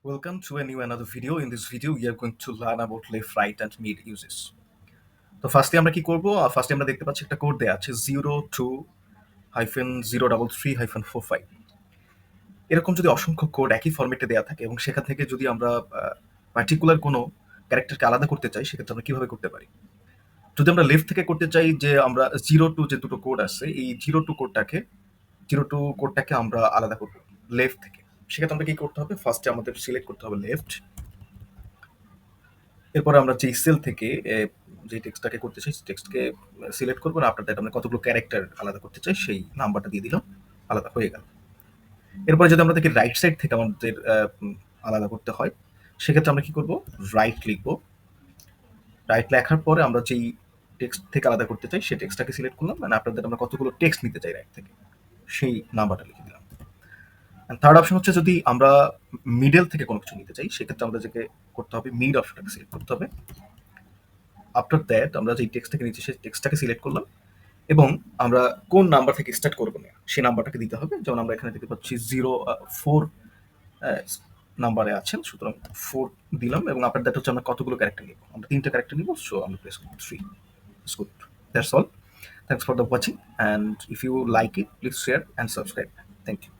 Welcome to a new another video. In this video, we are going to learn about left, right, and mid uses. তো ফার্স্টে আমরা কি করব? ফার্স্টে আমরা দেখতে পাচ্ছি একটা কোড দেয়া আছে 02-033-45। এরকম যদি অসংখ্য কোড একই ফরম্যাটে দেয়া থাকে এবং সেখান থেকে যদি আমরা পার্টিকুলার কোনো ক্যারেক্টারকে আলাদা করতে চাই, সেক্ষেত্রে আমরা কিভাবে করতে পারি? যদি আমরা লেফট থেকে করতে চাই যে আমরা 02 যে দুটো কোড আছে, এই 02 কোডটাকে আমরা আলাদা করব লেফট থেকে। সেক্ষেত্রে আমরা কি করতে হবে? ফার্স্টে আমাদের সিলেক্ট করতে হবে লেফট। এরপরে আমরা যেই সেল থেকে যে টেক্সটটাকে করতে চাই, টেক্সটকে সিলেক্ট করবো না, আফটার দ্যাট আমরা কতগুলো ক্যারেক্টার আলাদা করতে চাই সেই নাম্বারটা দিয়ে দিলাম, আলাদা হয়ে গেল। এরপরে যদি আমরা দেখি রাইট সাইড থেকে আমাদের আলাদা করতে হয়, সেক্ষেত্রে আমরা কি করব? রাইট লিখবো। রাইট লেখার পরে আমরা যেই টেক্সট থেকে আলাদা করতে চাই সেই টেক্সটটাকে সিলেক্ট করলাম, মানে আফটার দ্যাট আমরা কতগুলো টেক্সট নিতে চাই রাইট থেকে সেই নাম্বারটা লিখে দিলাম। থার্ড অপশন হচ্ছে যদি আমরা মিডল থেকে কোনো কিছু নিতে চাই, সেক্ষেত্রে আমরা যেকে করতে হবে মিড অপশনটাকে সিলেক্ট করতে হবে। আফটার দ্যাট আমরা যে টেক্সটটাকে নিচ্ছি সেই টেক্সটটাকে সিলেক্ট করলাম এবং আমরা কোন নাম্বার থেকে স্টার্ট করবো না সেই নাম্বারটাকে দিতে হবে। যেমন আমরা এখানে দেখতে পাচ্ছি 04 নাম্বারে আছেন, সুতরাং 4 দিলাম এবং আফটার দ্যাট হচ্ছে আমরা কতগুলো ক্যারেক্টার নিব? আমরা 3টা ক্যারেক্টার নিব, সো আমরা প্রেস করব 3। It's good. That's all. Thanks for the watching, and if you like it, please share and subscribe. Thank you.